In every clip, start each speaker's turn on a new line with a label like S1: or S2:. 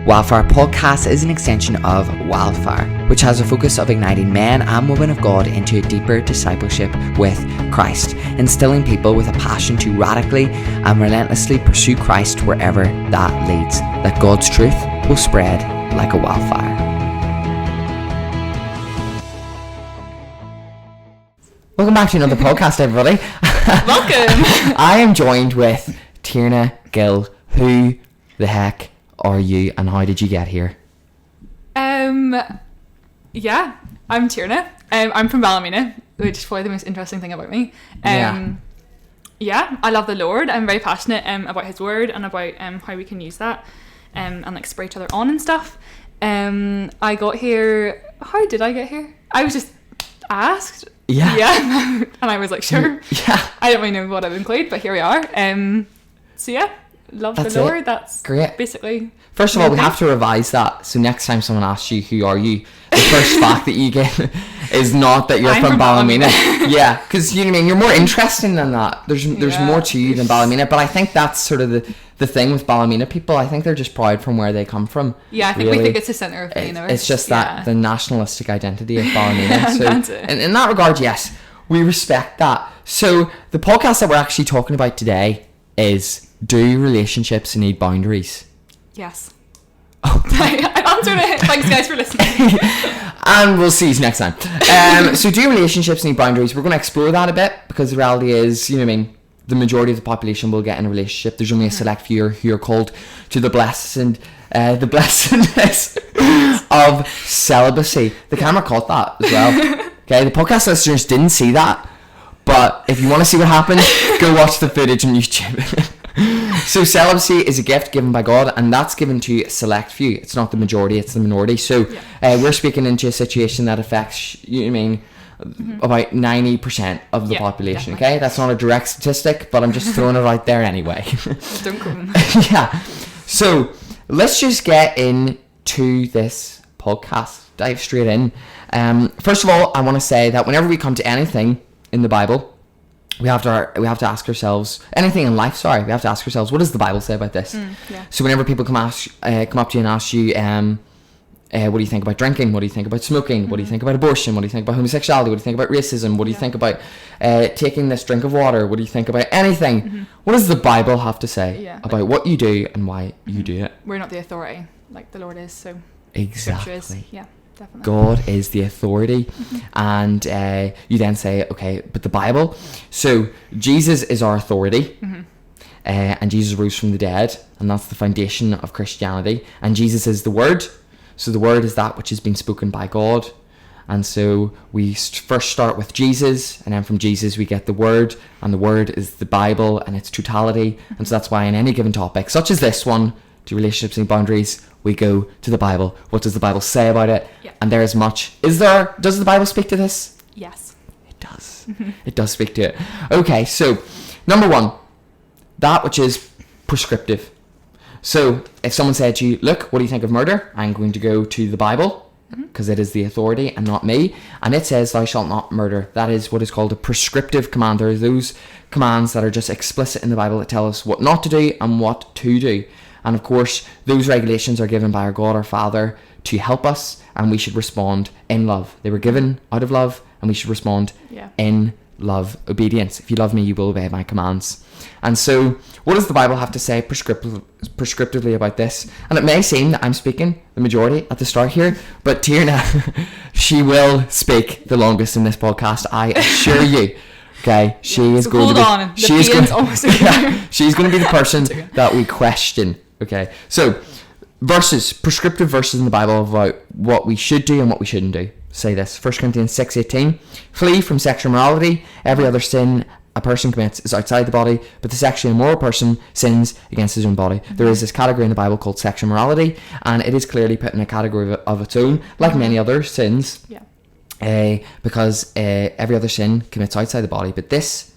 S1: Wildfire podcast is an extension of Wildfire, which has a focus of igniting men and women of God into a deeper discipleship with Christ, instilling people with a passion to radically and relentlessly pursue Christ wherever that leads, that God's truth will spread like a wildfire. Welcome back to another podcast, everybody.
S2: Welcome.
S1: I am joined with Tierna GILL. Who the heck are you and how did you get here?
S2: Yeah, I'm Tierna. I'm from Ballymena, which is probably the most interesting thing about me. Yeah, I love the Lord. I'm very passionate about His Word and about how we can use that and like spur each other on and stuff. I got here. How did I get here? I was just asked. Yeah. And I was like, sure.
S1: Yeah.
S2: I don't really know what I'd include, but here we are. So yeah, love the Lord. That's great. Basically.
S1: First of all, we have to revise that. So next time someone asks you, who are you? The first fact that you get is not that you're from Ballymena. Yeah, because you know what I mean, you're more interesting than that. There's more to you than Ballymena. But I think that's sort of the thing with Ballymena people. I think they're just proud from where they come from.
S2: Yeah, I think we think it's the centre of the universe.
S1: It's just that the nationalistic identity of Ballymena. So
S2: that's it.
S1: in that regard, yes, we respect that. So the podcast that we're actually talking about today is, do relationships need boundaries?
S2: Yes. Oh, I answered it. Thanks guys for listening.
S1: And we'll see you next time. So do relationships need boundaries? We're going to explore that a bit, because the reality is, you know what I mean, the majority of the population will get in a relationship. There's only a select few who are called to the blessedness of celibacy. The camera caught that as well. Okay, the podcast listeners didn't see that, but if you want to see what happened, go watch the footage on YouTube. So celibacy is a gift given by God, and that's given to a select few. It's not the majority, it's the minority. So we're speaking into a situation that affects, you know what I mean, about 90% of the population. Definitely. Okay, that's not a direct statistic, but I'm just throwing it out there anyway.
S2: Don't come.
S1: Yeah. So let's just get into this podcast. Dive straight in. First of all, I want to say that whenever we come to anything in the Bible, we have to ask ourselves, anything in life, we have to ask ourselves, what does the Bible say about this? So whenever people come up to you and ask you, what do you think about drinking? What do you think about smoking? What do you think about abortion? What do you think about homosexuality? What do you think about racism? What do you think about taking this drink of water? What do you think about anything? What does the Bible have to say about what you do and why you do it?
S2: We're not the authority like the Lord is, so
S1: exactly.
S2: Is, definitely.
S1: God is the authority. And you then say, okay, but the Bible. So Jesus is our authority. And Jesus rose from the dead, and that's the foundation of Christianity. And Jesus is the Word. So the Word is that which has been spoken by God. And so we first start with Jesus, and then from Jesus we get the Word, and the Word is the Bible and its totality. And so that's why in any given topic, such as this one, to relationships and boundaries, we go to the Bible. What does the Bible say about it? And there is much. Does the Bible speak to this?
S2: Yes.
S1: It does. It does speak to it. Okay, so number one, that which is prescriptive. So if someone said to you, look, what do you think of murder? I'm going to go to the Bible, because it is the authority and not me. And it says, thou shalt not murder. That is what is called a prescriptive command. There are those commands that are just explicit in the Bible that tell us what not to do and what to do. And of course, those regulations are given by our God, our Father, to help us, and we should respond in love. They were given out of love, and we should respond in love, obedience. If you love me, you will obey my commands. And so, what does the Bible have to say prescriptively about this? And it may seem that I'm speaking the majority at the start here, but Tierna, she will speak the longest in this podcast, I assure you. Okay, she's going to be the person that we question. Okay, so prescriptive verses in the Bible about what we should do and what we shouldn't do. Say this, 1 Corinthians 6:18, flee from sexual immorality. Every other sin a person commits is outside the body, but the sexually immoral person sins against his own body. There is this category in the Bible called sexual immorality, and it is clearly put in a category of its own, like many other sins. Because every other sin commits outside the body, but this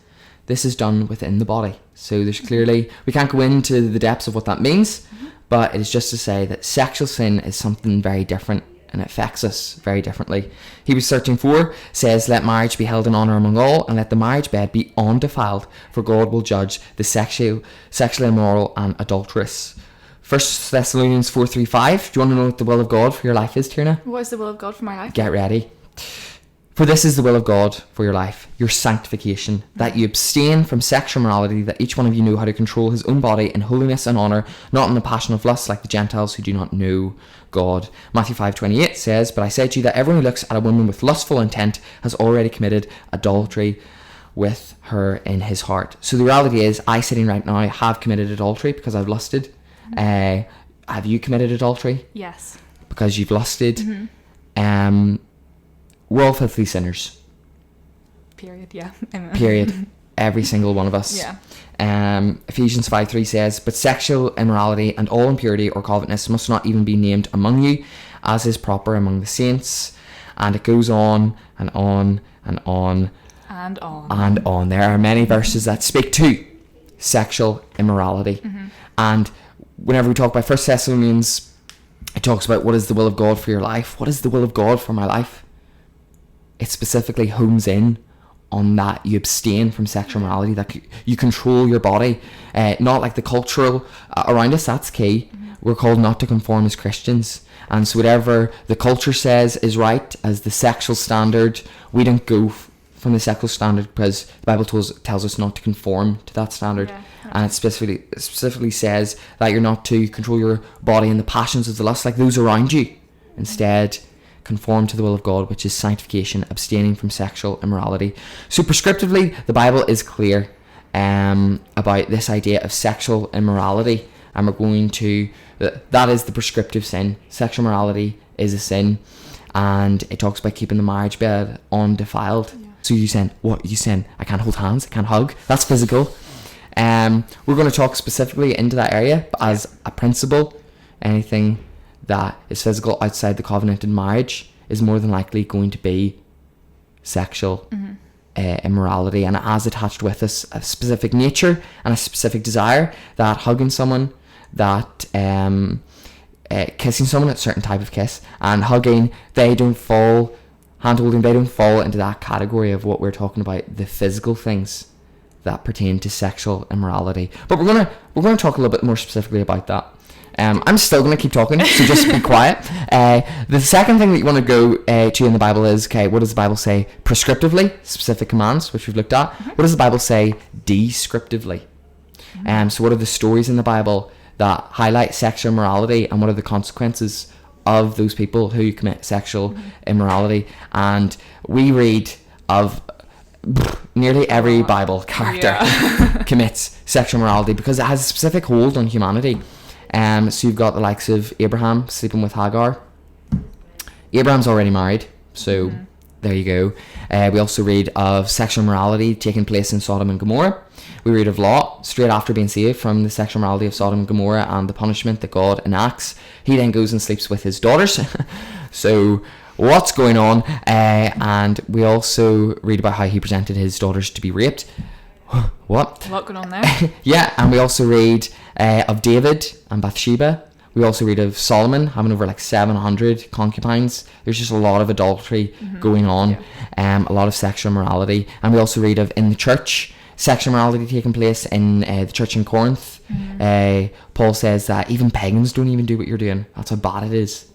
S1: is done within the body. So there's clearly, we can't go into the depths of what that means, but it is just to say that sexual sin is something very different, and it affects us very differently. Hebrews 13:4 says, let marriage be held in honour among all, and let the marriage bed be undefiled, for God will judge the sexually immoral and adulterous. 1 Thessalonians 4:3-5. Do you want to know what the will of God for your life is, Tierna?
S2: What is the will of God for my life?
S1: Get ready. For this is the will of God for your life, your sanctification, that you abstain from sexual immorality, that each one of you know how to control his own body in holiness and honour, not in the passion of lust like the Gentiles who do not know God. Matthew 5:28 says, but I say to you that everyone who looks at a woman with lustful intent has already committed adultery with her in his heart. So the reality is, I sitting right now have committed adultery because I've lusted. Have you committed adultery?
S2: Yes.
S1: Because you've lusted. We're all filthy sinners.
S2: Period, yeah.
S1: Period. Every single one of us.
S2: Yeah.
S1: Ephesians 5:3 says, but sexual immorality and all impurity or covetousness must not even be named among you, as is proper among the saints. And it goes on and on and on.
S2: And on.
S1: And on. There are many verses that speak to sexual immorality. And whenever we talk about 1 Thessalonians, it talks about what is the will of God for your life. What is the will of God for my life? It specifically hones in on that you abstain from sexual morality, that you control your body, not like the cultural around us. That's key. We're called not to conform as Christians, and so whatever the culture says is right as the sexual standard, we don't go from the sexual standard, because the Bible tells us not to conform to that standard. And it specifically says that you're not to control your body in the passions of the lust like those around you. Instead, conform to the will of God, which is sanctification, abstaining from sexual immorality. So prescriptively, the Bible is clear about this idea of sexual immorality, and we're going to, that is the prescriptive sin. Sexual immorality is a sin, and it talks about keeping the marriage bed undefiled. So you saying, what you saying? I can't hold hands, I can't hug. That's physical. We're going to talk specifically into that area, but as a principle, anything that is physical outside the covenanted marriage is more than likely going to be sexual immorality, and it has attached with us a specific nature and a specific desire, that hugging someone, that kissing someone, a certain type of kiss, and hugging, hand holding, they don't fall into that category of what we're talking about, the physical things that pertain to sexual immorality. But we're gonna talk a little bit more specifically about that. I'm still going to keep talking, so just be quiet. The second thing that you want to go to in the Bible is, okay, what does the Bible say prescriptively? Specific commands, which we've looked at. What does the Bible say descriptively? So what are the stories in the Bible that highlight sexual immorality, and what are the consequences of those people who commit sexual immorality? And we read of nearly every Bible character commits sexual immorality because it has a specific hold on humanity. So you've got the likes of Abraham sleeping with Hagar. Abraham's already married, so there you go. We also read of sexual immorality taking place in Sodom and Gomorrah. We read of Lot straight after being saved from the sexual immorality of Sodom and Gomorrah and the punishment that God enacts. He then goes and sleeps with his daughters. So what's going on? And we also read about how he presented his daughters to be raped. What? A
S2: lot going on there.
S1: Yeah, and we also read of David and Bathsheba. We also read of Solomon having over like 700 concubines. There's just a lot of adultery going on, a lot of sexual immorality. And we also read of, in the church, sexual immorality taking place in the church in Corinth. Paul says that even pagans don't even do what you're doing. That's how bad it is.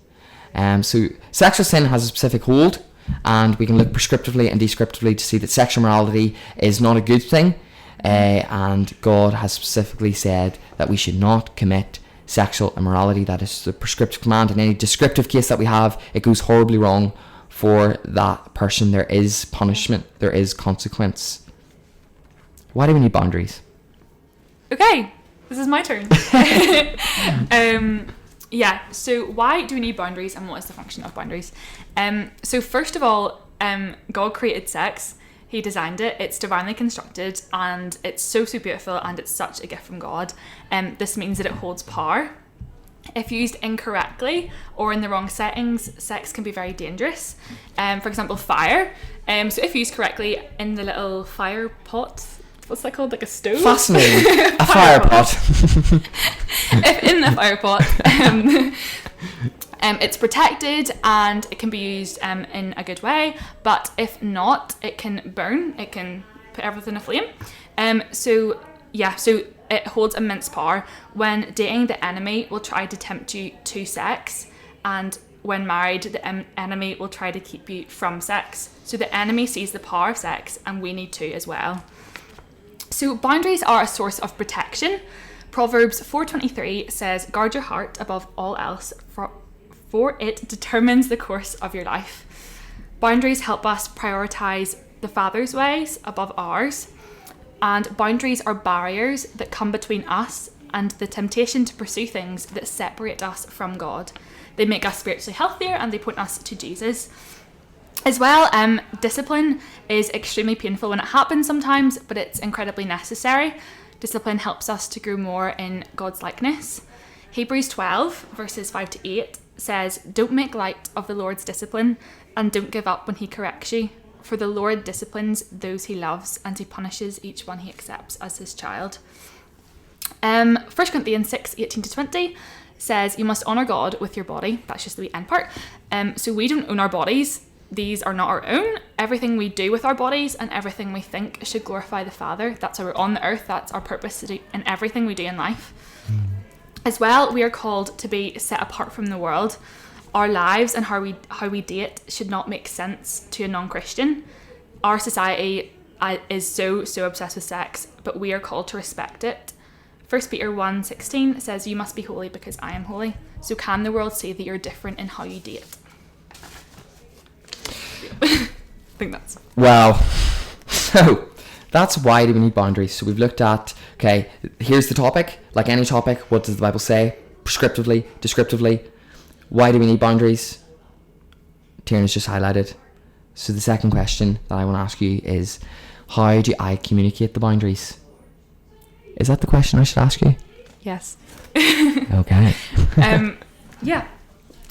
S1: So sexual sin has a specific hold, and we can look prescriptively and descriptively to see that sexual immorality is not a good thing, and God has specifically said that we should not commit sexual immorality. That is the prescriptive command. In any descriptive case that we have, it goes horribly wrong for that person. There is punishment, there is consequence. Why do we need boundaries?
S2: Okay, this is my turn. Yeah, so why do we need boundaries, and what is the function of boundaries? So first of all, God created sex. He designed it. It's divinely constructed, and it's so beautiful, and it's such a gift from God. This means that it holds power. If used incorrectly or in the wrong settings, sex can be very dangerous. For example, fire. So if used correctly in the little fire pot, what's that called? Like a stove?
S1: Fascinating. A fire pot.
S2: If in the fire pot, it's protected and it can be used in a good way, but if not, it can burn. It can put everything aflame. So it holds immense power. When dating, the enemy will try to tempt you to sex, and when married, the enemy will try to keep you from sex. So the enemy sees the power of sex, and we need to as well. So boundaries are a source of protection. Proverbs 4:23 says, "Guard your heart above all else, for it determines the course of your life." Boundaries help us prioritize the Father's ways above ours, and boundaries are barriers that come between us and the temptation to pursue things that separate us from God. They make us spiritually healthier, and they point us to Jesus. As well, discipline is extremely painful when it happens sometimes, but it's incredibly necessary. Discipline helps us to grow more in God's likeness. Hebrews 12, verses 5-8 says, "Don't make light of the Lord's discipline, and don't give up when he corrects you. For the Lord disciplines those he loves, and he punishes each one he accepts as his child." 1 Corinthians 6:18-20 says, "You must honour God with your body." That's just the end part. So we don't own our bodies. These are not our own. Everything we do with our bodies and everything we think should glorify the Father. That's why we're on the earth. That's our purpose to do in everything we do in life. As well, we are called to be set apart from the world. Our lives and how we date should not make sense to a non-Christian. Our society is so obsessed with sex, but we are called to respect it. 1 Peter 1:16 says, "You must be holy because I am holy." So can the world see that you're different in how you date? I think that's...
S1: Wow. So that's why do we need boundaries. So we've looked at, okay, here's the topic. Like any topic, what does the Bible say? Prescriptively, descriptively. Why do we need boundaries? Tierna's just highlighted. So the second question that I want to ask you is, how do I communicate the boundaries? Is that the question I should ask you?
S2: Yes.
S1: Okay.
S2: Yeah.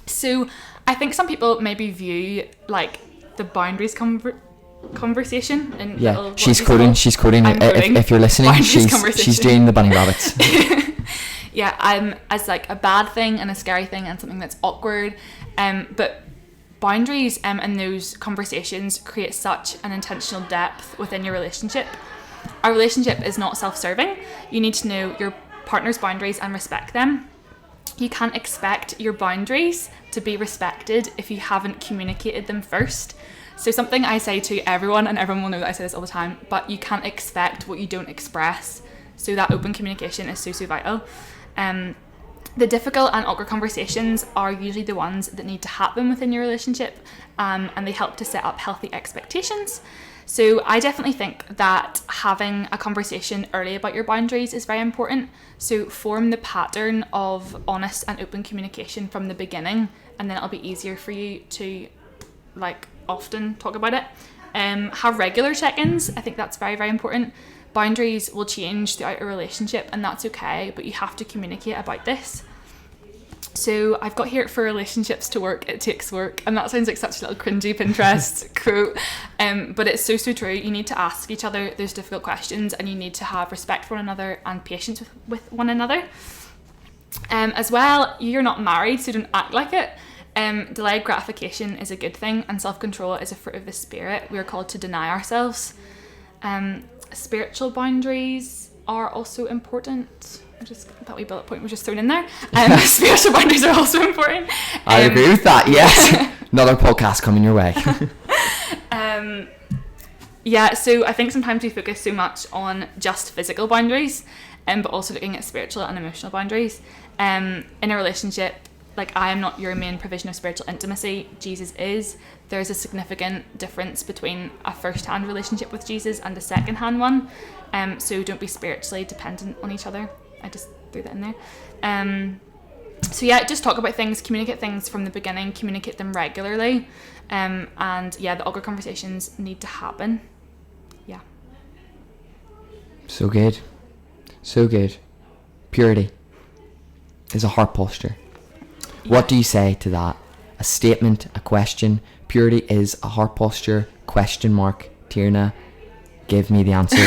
S2: So I think some people maybe view like the boundaries conversation and
S1: yeah, she's quoting if you're listening, she's doing the bunny rabbits.
S2: Yeah, as like a bad thing and a scary thing and something that's awkward, but boundaries and those conversations create such an intentional depth within your relationship. Our relationship is not self-serving. You need to know your partner's boundaries and respect them. You can't expect your boundaries to be respected if you haven't communicated them first. So something I say to everyone, and everyone will know that I say this all the time, but you can't expect what you don't express. So that open communication is so vital. The difficult and awkward conversations are usually the ones that need to happen within your relationship, and they help to set up healthy expectations. So I definitely think that having a conversation early about your boundaries is very important. So form the pattern of honest and open communication from the beginning, and then it'll be easier for you to like often talk about it. Have regular check-ins. I think that's very important. Boundaries will change throughout a relationship, and that's okay, but you have to communicate about this. So I've got here, for relationships to work, it takes work. And that sounds like such a little cringy Pinterest quote. But it's so true. You need to ask each other those difficult questions, and you need to have respect for one another and patience with one another. As well, you're not married, so don't act like it. Delayed gratification is a good thing, and self-control is a fruit of the Spirit. We are called to deny ourselves. Spiritual boundaries are also important. That wee bullet point was just thrown in there. Spiritual boundaries are also important.
S1: I agree with that, yes. Another podcast coming your way.
S2: Yeah, so I think sometimes we focus so much on just physical boundaries, but also looking at spiritual and emotional boundaries. In a relationship, like, I am not your main provision of spiritual intimacy, Jesus is. There's a significant difference between a first-hand relationship with Jesus and a second-hand one. So don't be spiritually dependent on each other. I just threw that in there. So yeah, just talk about things, communicate things from the beginning, communicate them regularly. And yeah, the awkward conversations need to happen. Yeah.
S1: So good. So good. Purity is a heart posture. Yeah. What do you say to that? A statement, a question. Purity is a heart posture, question mark. Tierna, give me the answer.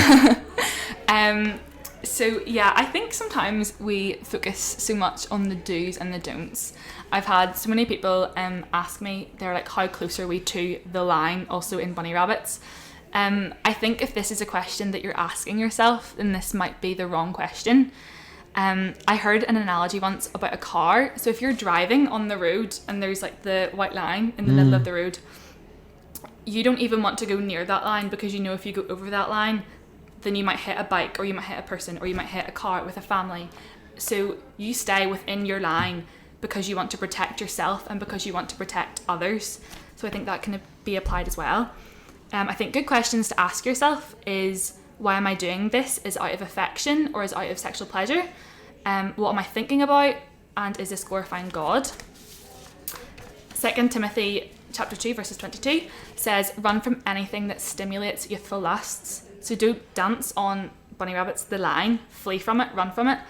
S2: So yeah, I think sometimes we focus so much on the do's and the don'ts. I've had so many people ask me, they're like, how close are we to the line, also in bunny rabbits? I think if this is a question that you're asking yourself, then this might be the wrong question. I heard an analogy once about a car. So if you're driving on the road and there's like the white line in the middle of the road, you don't even want to go near that line, because you know if you go over that line, then you might hit a bike, or you might hit a person, or you might hit a car with a family. So you stay within your line because you want to protect yourself and because you want to protect others. So I think that can be applied as well. I think good questions to ask yourself is, why am I doing this? Is it out of affection or is it out of sexual pleasure? What am I thinking about? And is this glorifying God? 2 Timothy chapter 2 verses 22 says, run from anything that stimulates youthful lusts. So don't dance on bunny rabbits, the line. Flee from it, run from it.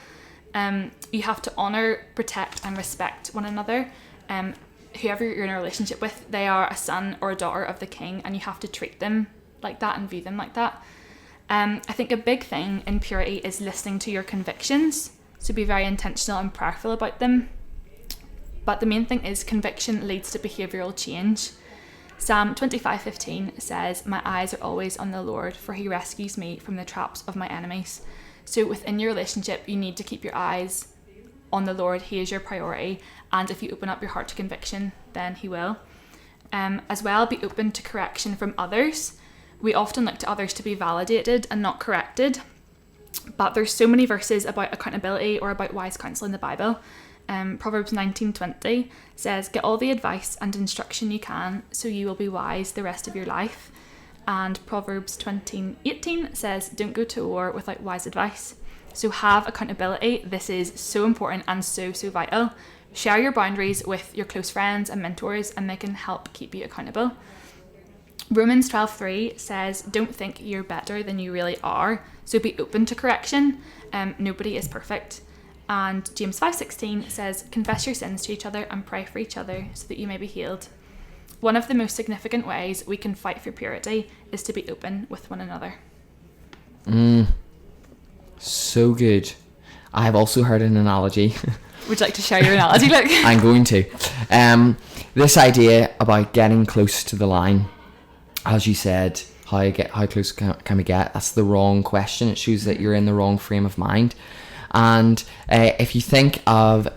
S2: You have to honour, protect and respect one another. Whoever you're in a relationship with, they are a son or a daughter of the king, and you have to treat them like that and view them like that. I think a big thing in purity is listening to your convictions. So be very intentional and prayerful about them. But the main thing is conviction leads to behavioural change. Psalm 25:15 says, my eyes are always on the Lord, for he rescues me from the traps of my enemies. So within your relationship, you need to keep your eyes on the Lord. He is your priority. And if you open up your heart to conviction, then he will. As well, be open to correction from others. We often look to others to be validated and not corrected. But there's so many verses about accountability or about wise counsel in the Bible. Proverbs 19:20 says, get all the advice and instruction you can, so you will be wise the rest of your life. And Proverbs 20:18 says, don't go to war without wise advice. So have accountability. This is so important and so vital. Share your boundaries with your close friends and mentors, and they can help keep you accountable. Romans 12:3 says, don't think you're better than you really are. So be open to correction. Nobody is perfect. And James 5:16 says, confess your sins to each other and pray for each other so that you may be healed. One of the most significant ways we can fight for purity is to be open with one another.
S1: So good. I have also heard an analogy.
S2: Would you like to share your analogy, Luke?
S1: I'm going to. This idea about getting close to the line, as you said, how close can we get? That's the wrong question. It shows that you're in the wrong frame of mind. And if you think of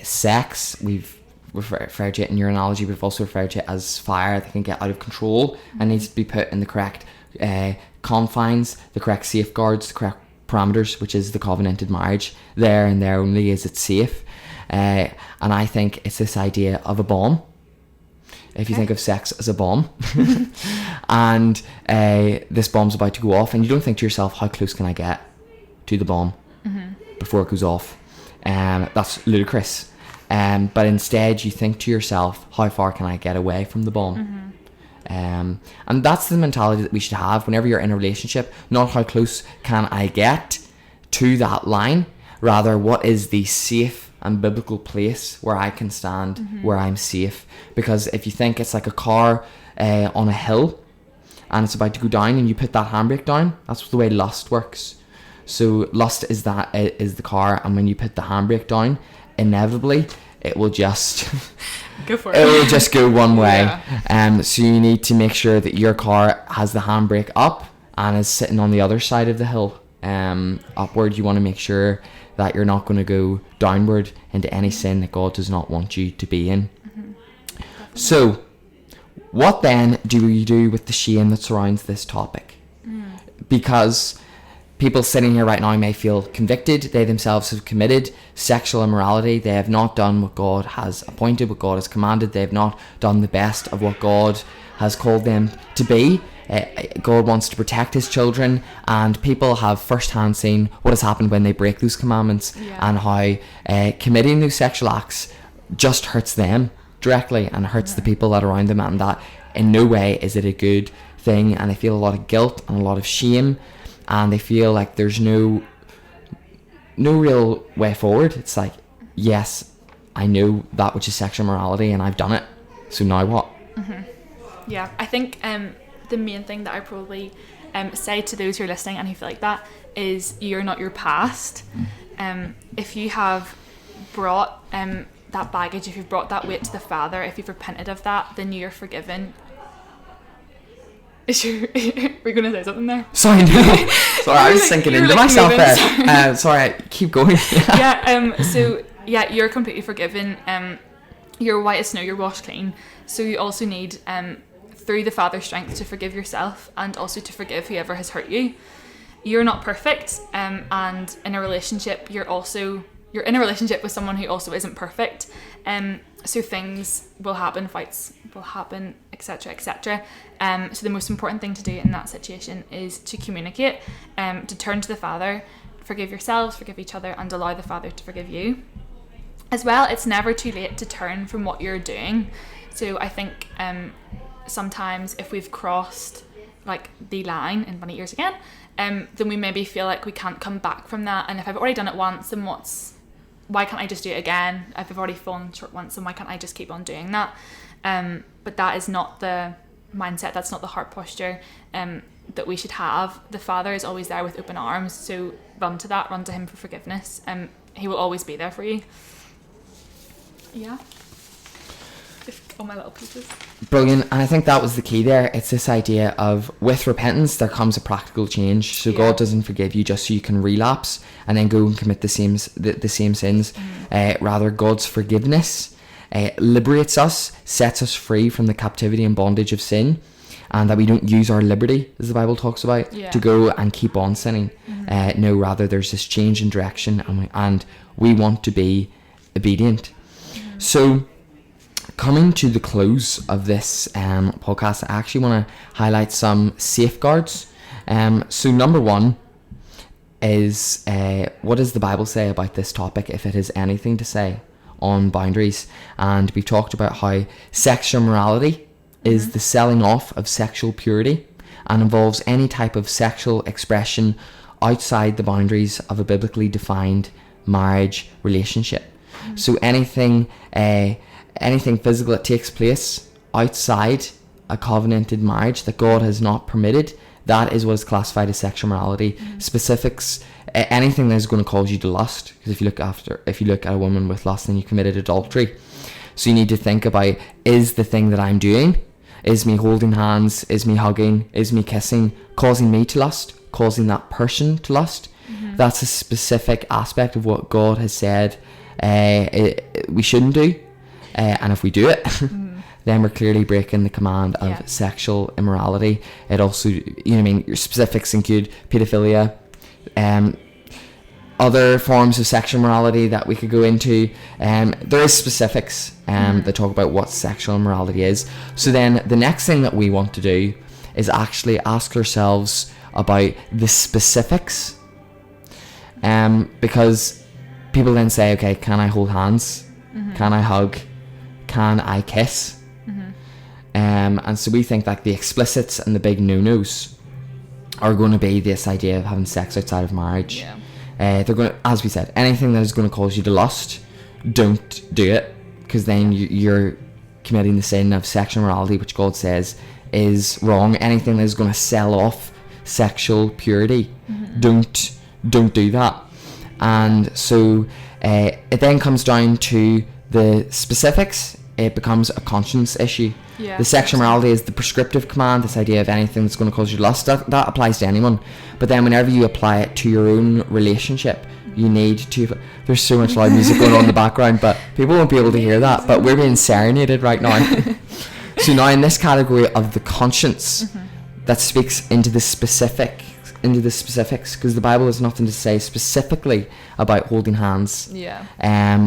S1: sex, we've referred to it in your analogy, we've also referred to it as fire that can get out of control and needs to be put in the correct confines, the correct safeguards, the correct parameters, which is the covenanted marriage. There and there only is it safe. And I think it's this idea of a bomb. If you think of sex as a bomb, and this bomb's about to go off, and you don't think to yourself, how close can I get to the bomb before it goes off? That's ludicrous. But instead you think to yourself, how far can I get away from the bomb? And that's the mentality that we should have whenever you're in a relationship. Not how close can I get to that line, rather what is the safe and biblical place where I can stand, where I'm safe. Because if you think it's like a car on a hill and it's about to go down and you put that handbrake down, that's the way lust works. So lust is the car, and when you put the handbrake down, inevitably it will just
S2: go for it.
S1: It will just go one way.
S2: Yeah.
S1: So you need to make sure that your car has the handbrake up and is sitting on the other side of the hill, upward. You want to make sure that you're not going to go downward into any sin that God does not want you to be in. So what then do we do with the shame that surrounds this topic? Because people sitting here right now may feel convicted. They themselves have committed sexual immorality. They have not done what God has appointed, what God has commanded. They have not done the best of what God has called them to be. God wants to protect his children, and people have firsthand seen what has happened when they break those commandments, and how committing those sexual acts just hurts them directly and hurts the people that are around them, and that in no way is it a good thing. And they feel a lot of guilt and a lot of shame, and they feel like there's no real way forward. It's like, yes, I know that which is sexual morality and I've done it, so now what?
S2: Yeah, I think the main thing that I probably say to those who are listening and who feel like that is, you're not your past. If you have brought that baggage, if you've brought that weight to the Father, if you've repented of that, then you're forgiven. We're going to say something there?
S1: Sorry, no. Sorry, I was sinking into myself
S2: moving,
S1: there. Sorry, keep going.
S2: So you're completely forgiven. You're white as snow, you're washed clean. So you also need, through the Father's strength, to forgive yourself and also to forgive whoever has hurt you. You're not perfect, and in a relationship, you're in a relationship with someone who also isn't perfect. So things will happen, fights will happen, etc., etc. So the most important thing to do in that situation is to communicate, to turn to the Father, forgive yourselves, forgive each other, and allow the Father to forgive you. As well, it's never too late to turn from what you're doing. So I think sometimes if we've crossed like the line, in funny ears again, then we maybe feel like we can't come back from that. And if I've already done it once, then why can't I just do it again? If I've already fallen short once, then why can't I just keep on doing that? But that is not the mindset, that's not the heart posture that we should have. The Father is always there with open arms, so run to him for forgiveness. He will always be there for you. Yeah. Just all my little pieces.
S1: Brilliant. And I think that was the key there. It's this idea of, with repentance there comes a practical change. So God doesn't forgive you just so you can relapse and then go and commit the same sins. Rather, God's forgiveness liberates us, sets us free from the captivity and bondage of sin, and that we don't use our liberty, as the Bible talks about, to go and keep on sinning. No, rather there's this change in direction, and we want to be obedient. So, coming to the close of this podcast, I actually want to highlight some safeguards. So number one is, what does the Bible say about this topic, if it has anything to say on boundaries? And we've talked about how sexual morality is the selling off of sexual purity and involves any type of sexual expression outside the boundaries of a biblically defined marriage relationship. So anything physical that takes place outside a covenanted marriage that God has not permitted, that is what is classified as sexual morality. Specifics, anything that is going to cause you to lust, because if you look at a woman with lust, then you committed adultery. So you need to think about, is the thing that I'm doing, is me holding hands, is me hugging, is me kissing, causing me to lust, causing that person to lust? That's a specific aspect of what God has said we shouldn't do, and if we do it, then we're clearly breaking the command of sexual immorality. It also, your specifics include pedophilia, other forms of sexual morality that we could go into. There is specifics that talk about what sexual immorality is. So then the next thing that we want to do is actually ask ourselves about the specifics, because people then say, okay, can I hold hands? Can I hug? Can I kiss? And so we think that the explicits and the big no-nos are going to be this idea of having sex outside of marriage. They're going to, as we said, anything that is going to cause you to lust, don't do it, because then you're committing the sin of sexual morality, which God says is wrong. Anything that is going to sell off sexual purity, don't do that. And so it then comes down to the specifics. It becomes a conscience issue. The sexual morality is the prescriptive command, this idea of anything that's going to cause you lust. That applies to anyone. But then whenever you apply it to your own relationship, you need to... There's so much loud music going on in the background, but people won't be able to hear that. But we're being serenaded right now. So now in this category of the conscience, that speaks into the specifics, because the Bible has nothing to say specifically about holding hands,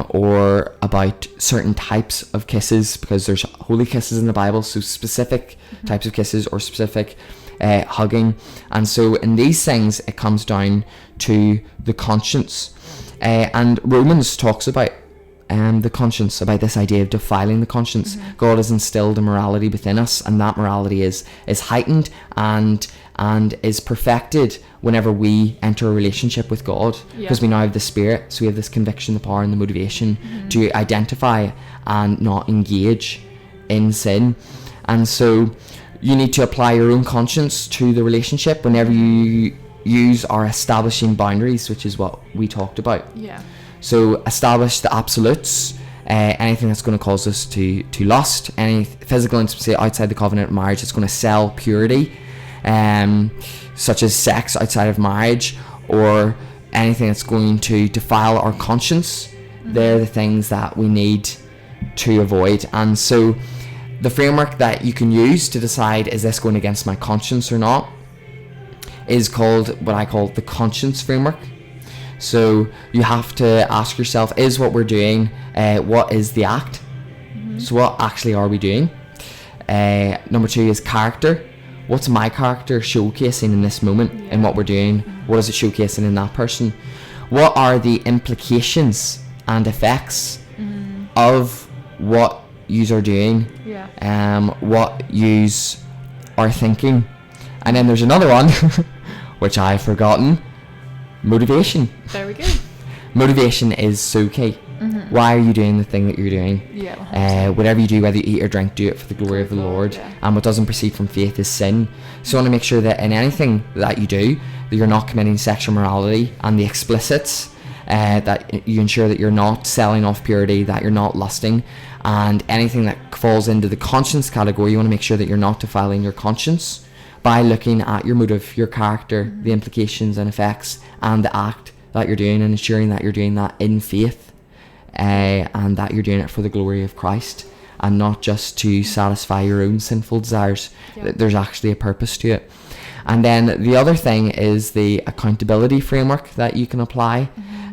S1: or about certain types of kisses, because there's holy kisses in the Bible, so specific types of kisses or specific hugging. And so in these things it comes down to the conscience, and Romans talks about the conscience, about this idea of defiling the conscience. God has instilled a morality within us, and that morality is heightened and is perfected whenever we enter a relationship with God, because we now have the Spirit, so we have this conviction, the power and the motivation to identify and not engage in sin. And so you need to apply your own conscience to the relationship whenever you use our establishing boundaries, which is what we talked about. So establish the absolutes, anything that's going to cause us to lust, any physical intimacy outside the covenant of marriage that's going to sell purity, such as sex outside of marriage, or anything that's going to defile our conscience. They're the things that we need to avoid. And so the framework that you can use to decide, is this going against my conscience or not, is called what I call the conscience framework. So you have to ask yourself, is what we're doing, what is the act? So what actually are we doing? Number 2 is character. What's my character showcasing in this moment in what we're doing? What is it showcasing in that person? What are the implications and effects of what yous are doing? What yous are thinking? And then there's another one, which I've forgotten. Motivation.
S2: There we go.
S1: Motivation is so key. Why are you doing the thing that you're doing? Whatever you do, whether you eat or drink, do it for the glory of the Lord. And what doesn't proceed from faith is sin. So you want to make sure that in anything that you do, that you're not committing sexual immorality and the explicits, that you ensure that you're not selling off purity, that you're not lusting, and anything that falls into the conscience category, you want to make sure that you're not defiling your conscience by looking at your motive, your character, the implications and effects, and the act that you're doing, and ensuring that you're doing that in faith, and that you're doing it for the glory of Christ, and not just to satisfy your own sinful desires. There's actually a purpose to it. And then the other thing is the accountability framework that you can apply.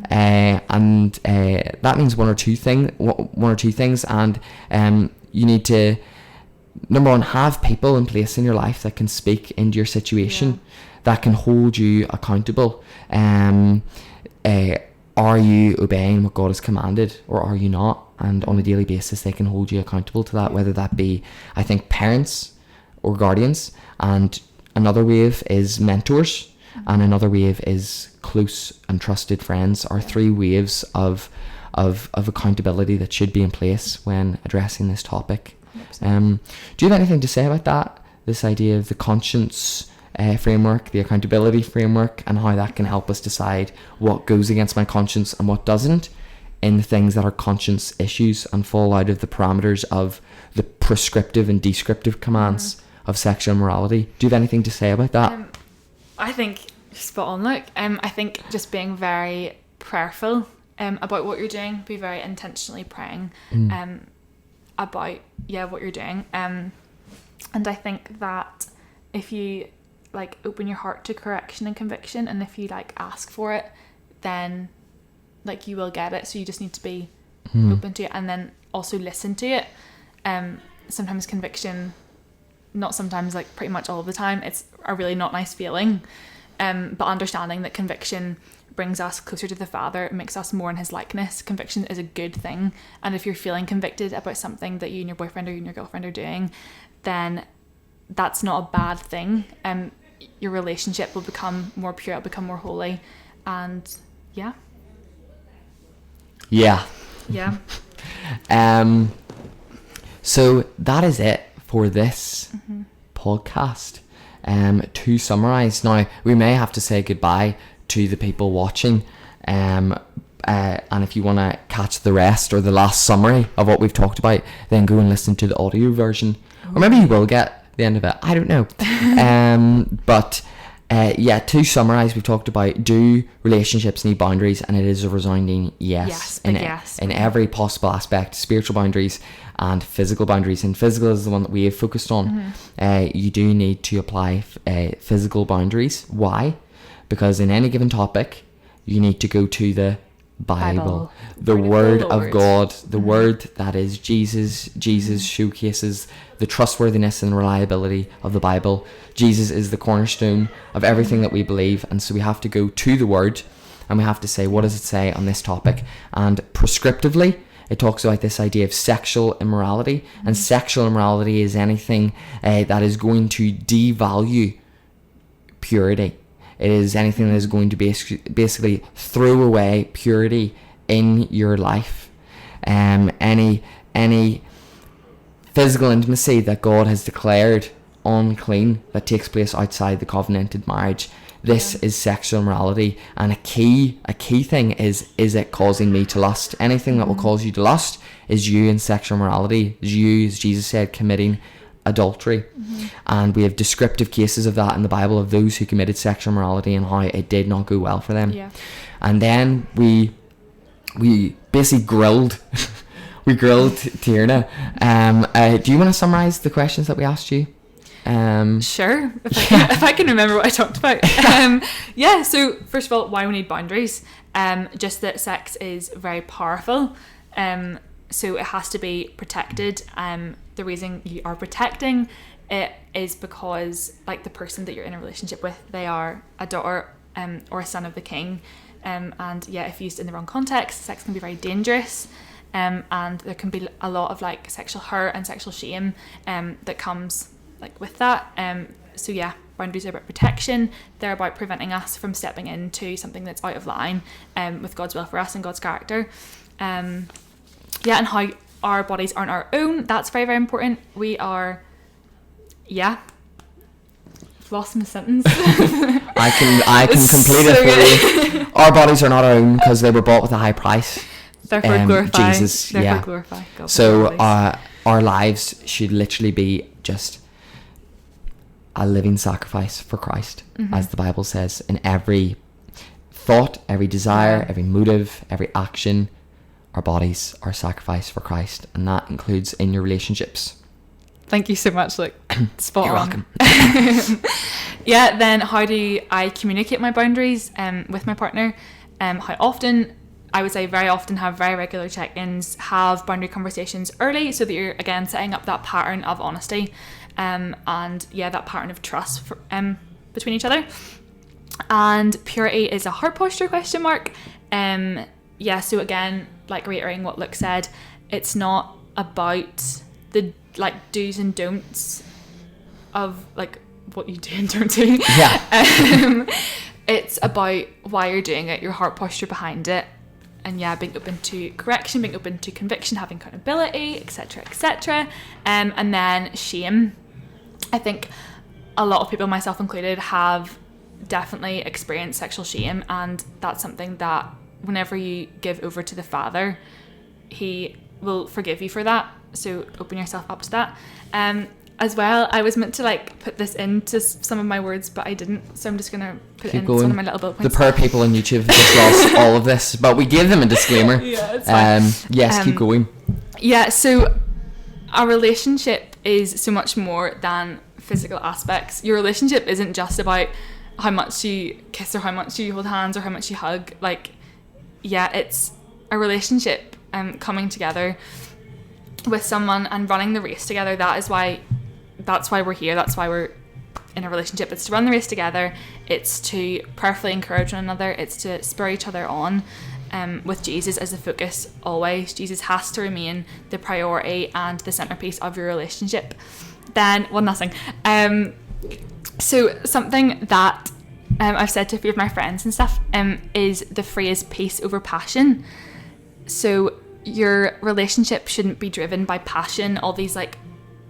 S1: And that means one or two things, and you need to, number 1, have people in place in your life that can speak into your situation, that can hold you accountable. Are you obeying what God has commanded, or are you not? And on a daily basis, they can hold you accountable to that, whether that be, I think, parents or guardians, and another wave is mentors, and another wave is close and trusted friends. Are 3 waves of accountability that should be in place when addressing this topic. Do you have anything to say about that? This idea of the conscience framework, the accountability framework, and how that can help us decide what goes against my conscience and what doesn't, in the things that are conscience issues and fall out of the parameters of the prescriptive and descriptive commands of sexual immorality. Do you have anything to say about that?
S2: I think spot on. Look, I think just being very prayerful about what you're doing, be very intentionally praying about what you're doing, and I think that if you like open your heart to correction and conviction, and if you like ask for it, then like you will get it. So you just need to be open to it, and then also listen to it. Sometimes conviction, not sometimes, like pretty much all of the time, it's a really not nice feeling, but understanding that conviction brings us closer to the Father, it makes us more in his likeness. Conviction is a good thing, and if you're feeling convicted about something that you and your boyfriend or you and your girlfriend are doing, then that's not a bad thing. Your relationship will become more pure, it'll become more holy, and yeah.
S1: So that is it for this podcast. To summarize, now we may have to say goodbye to the people watching, and if you want to catch the rest or the last summary of what we've talked about, then go and listen to the audio version, or maybe you will get the end of it, I don't know. But to summarize, we've talked about, do relationships need boundaries? And it is a resounding yes, in every possible aspect. Spiritual boundaries and physical boundaries, and physical is the one that we have focused on. You do need to apply physical boundaries. Why? Because in any given topic, you need to go to the Bible, the Word of God, the Word that is Jesus. Jesus showcases the trustworthiness and reliability of the Bible. Jesus is the cornerstone of everything that we believe, and so we have to go to the Word, and we have to say, what does it say on this topic? And prescriptively, it talks about this idea of sexual immorality, and sexual immorality is anything that is going to devalue purity. It is anything that is going to basically throw away purity in your life. Any physical intimacy that God has declared unclean, that takes place outside the covenanted marriage, this is sexual immorality. And a key thing is it causing me to lust? Anything that will cause you to lust is you in sexual immorality. Is you, as Jesus said, committing adultery. And we have descriptive cases of that in the Bible, of those who committed sexual immorality and how it did not go well for them.
S2: Yeah.
S1: And then we basically grilled Tierna. Do you want to summarize the questions that we asked you?
S2: Sure, if I can remember what I talked about. So first of all, why we need boundaries. Just that sex is very powerful, so it has to be protected. The reason you are protecting it is because, like, the person that you're in a relationship with, they are a daughter or a son of the king, and if used in the wrong context, sex can be very dangerous. And there can be a lot of like sexual hurt and sexual shame that comes like with that. Boundaries are about protection. They're about preventing us from stepping into something that's out of line with God's will for us and God's character. And how our bodies aren't our own. That's very, very important. We are, I've lost my sentence.
S1: I can complete it for you. Our bodies are not our own because they were bought with a high price.
S2: Therefore glorify
S1: Jesus.
S2: Therefore glorify God.
S1: So our lives should literally be just a living sacrifice for Christ, as the Bible says. In every thought, every desire, every motive, every action, our bodies are sacrifice for Christ, and that includes in your relationships.
S2: Thank you so much, Luke. Spot
S1: You're
S2: on.
S1: welcome.
S2: Then how do I communicate my boundaries with my partner? How often? I would say very often. Have very regular check-ins, have boundary conversations early, so that you're again setting up that pattern of honesty, that pattern of trust between each other. And purity is a heart posture ? So again, like reiterating what Luke said, it's not about the like do's and don'ts of like what you do and don't do. It's about why you're doing it, your heart posture behind it. And being open to correction, being open to conviction, having accountability, etc., etc. And then shame. I think a lot of people, myself included, have definitely experienced sexual shame, and that's something that whenever you give over to the Father, He will forgive you for that. So open yourself up to that. As well, I was meant to put this into some of my words, but I didn't, so I'm just going to put it in some of my little bullet points.
S1: The poor people on YouTube have just lost all of this, but we gave them a disclaimer.
S2: It's fine.
S1: Yes, keep going.
S2: So a relationship is so much more than physical aspects. Your relationship isn't just about how much you kiss or how much you hold hands or how much you hug. It's a relationship coming together with someone and running the race together. That's why we're here. That's why we're in a relationship. It's to run the race together. It's to prayerfully encourage one another. It's to spur each other on, with Jesus as the focus always. Jesus has to remain the priority and the centerpiece of your relationship. So something that I've said to a few of my friends and stuff is the phrase peace over passion. So your relationship shouldn't be driven by passion, all these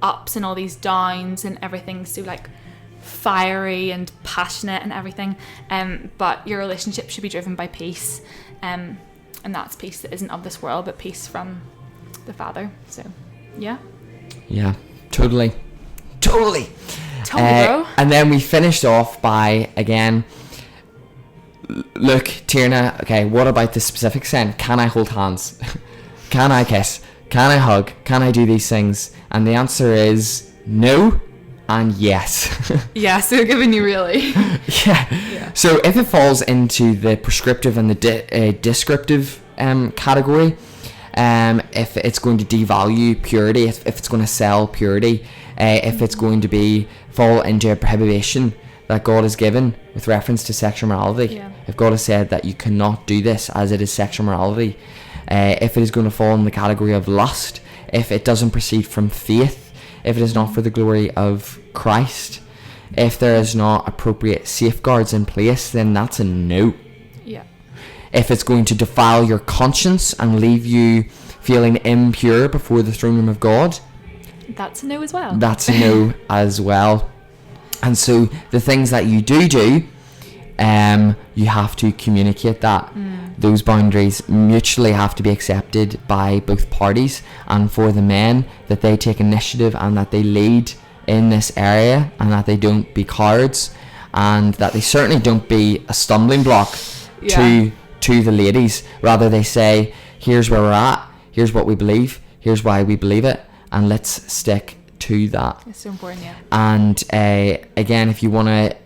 S2: ups and all these downs and everything so fiery and passionate and everything, but your relationship should be driven by peace, and that's peace that isn't of this world, but peace from the Father. So
S1: Totally
S2: bro.
S1: And then we finished off by, again, look, Tierna, okay, what about the specific sin? Can I hold hands? Can I kiss? Can I hug? Can I do these things? And the answer is no and yes.
S2: So giving you really.
S1: So if it falls into the prescriptive and the descriptive category, if it's going to devalue purity, if it's going to sell purity, if it's going to fall into a prohibition that God has given with reference to sexual morality, if God has said that you cannot do this as it is sexual morality, if it is going to fall in the category of lust, if it doesn't proceed from faith, if it is not for the glory of Christ, if there is not appropriate safeguards in place, then that's a no. If it's going to defile your conscience and leave you feeling impure before the throne room of God,
S2: that's a no as well.
S1: That's a no as well. And so the things that you do, you have to communicate that. Those boundaries mutually have to be accepted by both parties, and for the men, that they take initiative and that they lead in this area, and that they don't be cowards, and that they certainly don't be a stumbling block to the ladies. Rather, they say, here's where we're at, here's what we believe, here's why we believe it, and let's stick to that.
S2: It's so important, yeah.
S1: And again, if you want to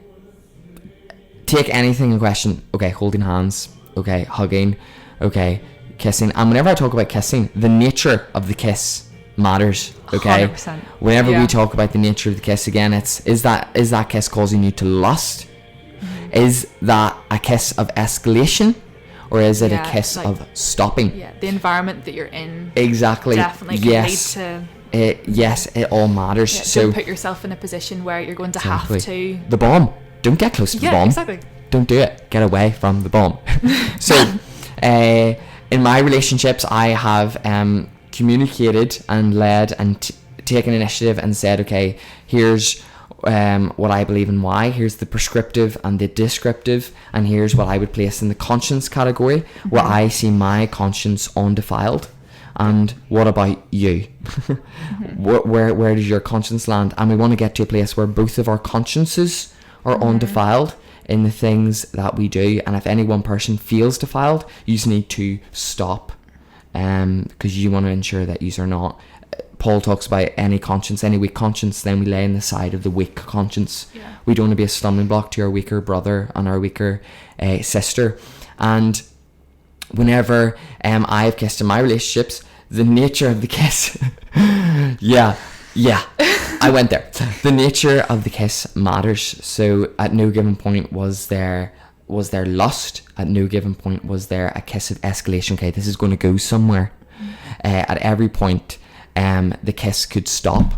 S1: take anything in question, okay, holding hands, okay, hugging, okay, kissing. And whenever I talk about kissing, the nature of the kiss matters, okay?
S2: 100%.
S1: Whenever we talk about the nature of the kiss, again, is that kiss causing you to lust? Is that a kiss of escalation? Or is it a kiss of stopping?
S2: Yeah, the environment that you're in.
S1: Exactly.
S2: Definitely can lead to...
S1: It all matters. So
S2: don't put yourself in a position where you're going to have to...
S1: The bomb. Don't get close to the bomb.
S2: Yeah, exactly.
S1: Don't do it. Get away from the bomb. So, in my relationships, I have communicated and led and taken initiative and said, okay, here's what I believe and why. Here's the prescriptive and the descriptive, and here's what I would place in the conscience category, where I see my conscience undefiled. And what about you? Where does your conscience land? And we want to get to a place where both of our consciences are undefiled in the things that we do. And if any one person feels defiled, you just need to stop, because you want to ensure that you are not. Paul talks about any weak conscience, then we lay in the side of the weak conscience. We don't want to be a stumbling block to our weaker brother and our weaker sister. And whenever I've kissed in my relationships, the nature of the kiss I went there. The nature of the kiss matters. So at no given point was there lust. At no given point was there a kiss of escalation. Okay, this is going to go somewhere. At every point, the kiss could stop.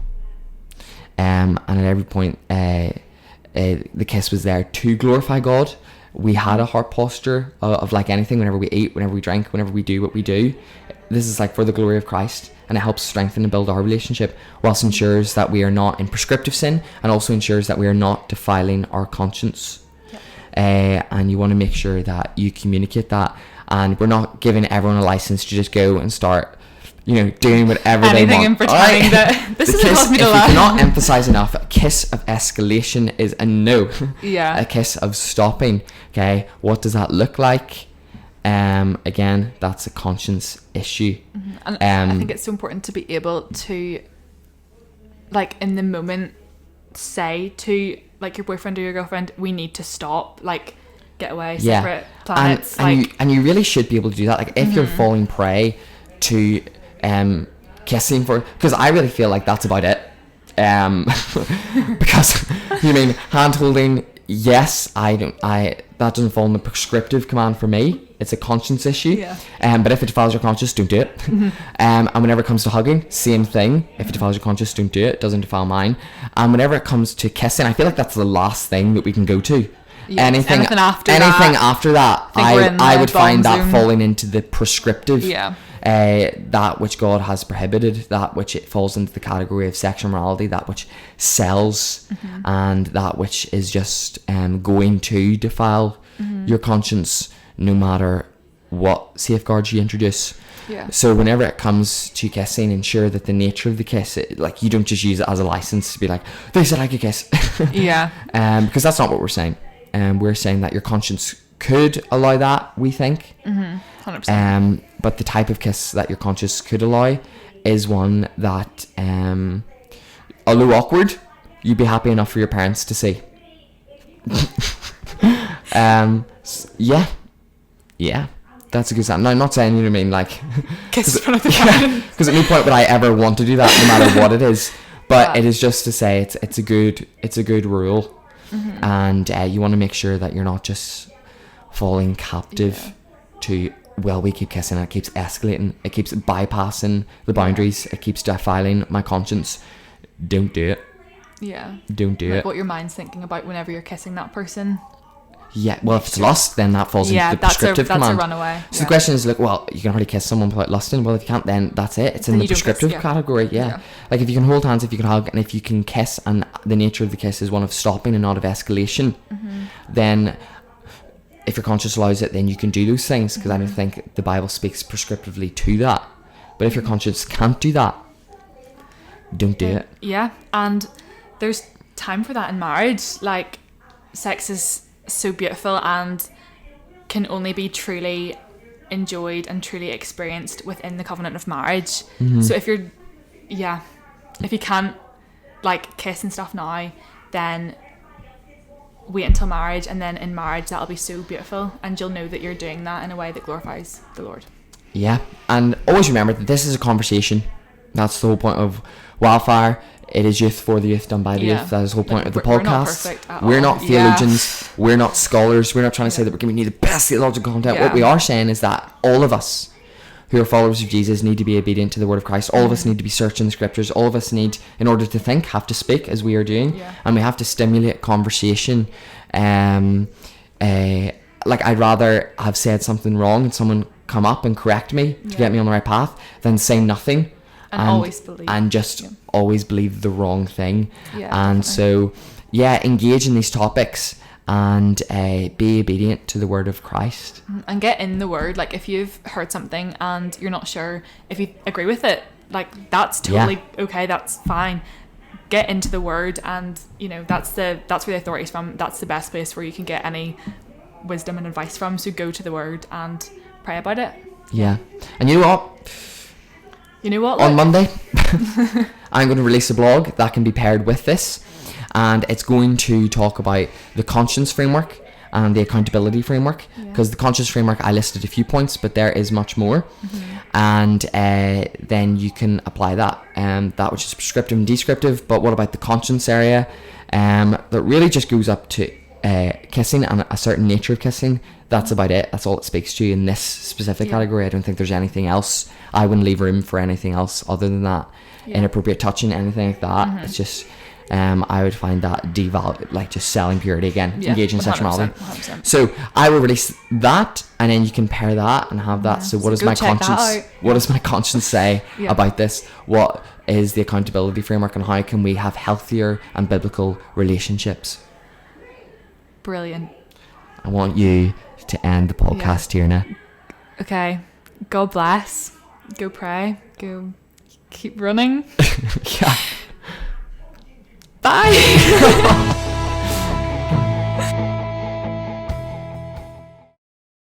S1: And at every point, the kiss was there to glorify God. We had a heart posture of like anything. Whenever we eat, whenever we drink, whenever we do what we do, this is like for the glory of Christ, and it helps strengthen and build our relationship, whilst ensures that we are not in prescriptive sin, and also ensures that we are not defiling our conscience. And you want to make sure that you communicate that, and we're not giving everyone a license to just go and start, doing whatever they want.
S2: And pretending that this is what me to laugh.
S1: If you cannot emphasize enough, a kiss of escalation is a no.
S2: Yeah.
S1: A kiss of stopping. Okay, what does that look like? Again, that's a conscience issue.
S2: And I think it's so important to be able to, like, in the moment, say to like your boyfriend or your girlfriend, we need to stop, like, get away, separate planets.
S1: And you really should be able to do that. Like, if you're falling prey to kissing because I really feel like that's about it. Because you mean hand holding, yes, that doesn't fall in the prescriptive command for me. It's a conscience issue. But if it defiles your conscience, don't do it. And whenever it comes to hugging, same thing. If it defiles your conscience, don't do it. It doesn't defile mine. And whenever it comes to kissing, I feel like that's the last thing that we can go to. Anything after that, I would find that falling into the prescriptive. That which God has prohibited, that which it falls into the category of sexual morality, that which sells, and that which is just going to defile your conscience, no matter what safeguards you introduce. So whenever it comes to kissing, ensure that the nature of the kiss, like, you don't just use it as a license to be like, they said I could kiss. Because that's not what we're saying. We're saying that your conscience could allow that, we think.
S2: 100%.
S1: But the type of kiss that your conscience could allow is one that, although awkward, you'd be happy enough for your parents to see. Yeah, that's a good sign. No, I'm not saying, you know what I mean, like,
S2: kiss in front of the parents.
S1: Because at no point would I ever want to do that, no matter what it is. But it is just to say it's a good rule. And you want to make sure that you're not just falling captive to, well, we keep kissing, it keeps escalating, it keeps bypassing the boundaries, it keeps defiling my conscience. Don't do it. Don't do it.
S2: What your mind's thinking about whenever you're kissing that person.
S1: Well, if it's lust, then that falls into the prescriptive command.
S2: That's a runaway.
S1: So the question is, like, well, you can already kiss someone without lusting. Well, if you can't, then that's it. It's in the prescriptive category. Like, if you can hold hands, if you can hug, and if you can kiss, and the nature of the kiss is one of stopping and not of escalation, then if your conscience allows it, then you can do those things, because I don't think the Bible speaks prescriptively to that. But if your conscience can't do that, don't do it.
S2: And there's time for that in marriage. Like, sex is so beautiful and can only be truly enjoyed and truly experienced within the covenant of marriage. So if you can't like kiss and stuff now, then wait until marriage, and then in marriage that'll be so beautiful, and you'll know that you're doing that in a way that glorifies the Lord.
S1: Yeah, and always remember that this is a conversation. That's the whole point of Wildfire. It is youth for the youth, done by the youth. That is the whole point of the podcast.
S2: We're not perfect at
S1: We're
S2: all.
S1: not theologians. We're not scholars. We're not trying to say that we're giving you the best theological content. What we are saying is that all of us who are followers of Jesus need to be obedient to the word of Christ. All of us need to be searching the scriptures. All of us need, in order to think, have to speak as we are doing. And we have to stimulate conversation. Like, I'd rather have said something wrong and someone come up and correct me to get me on the right path than say nothing and
S2: always believe.
S1: And just always believe the wrong thing.
S2: And
S1: so engage in these topics and be obedient to the word of Christ.
S2: And get in the word. Like, if you've heard something and you're not sure if you agree with it, like, that's totally okay, that's fine. Get into the word, and you know, that's where the authority is from. That's the best place where you can get any wisdom and advice from. So go to the word and pray about it.
S1: And you know what, on Monday I'm going to release a blog that can be paired with this, and it's going to talk about the conscience framework and the accountability framework, because the conscience framework, I listed a few points, but there is much more. And then you can apply that, that which is prescriptive and descriptive. But what about the conscience area, that really just goes up to kissing and a certain nature of kissing? That's about it. That's all it speaks to in this specific category. I don't think there's anything else. I wouldn't leave room for anything else other than that. Inappropriate touching, anything like that. It's just I would find that devalued, like just selling purity again, engaging in sexual morality.
S2: 100%.
S1: So I will release that, and then you can pair that and have that. So what does my conscience? What does my conscience say about this? What is the accountability framework, and how can we have healthier and biblical relationships?
S2: Brilliant.
S1: I want you to end the podcast, Tierna.
S2: Okay. God bless. Go pray. Go keep running.
S1: Bye.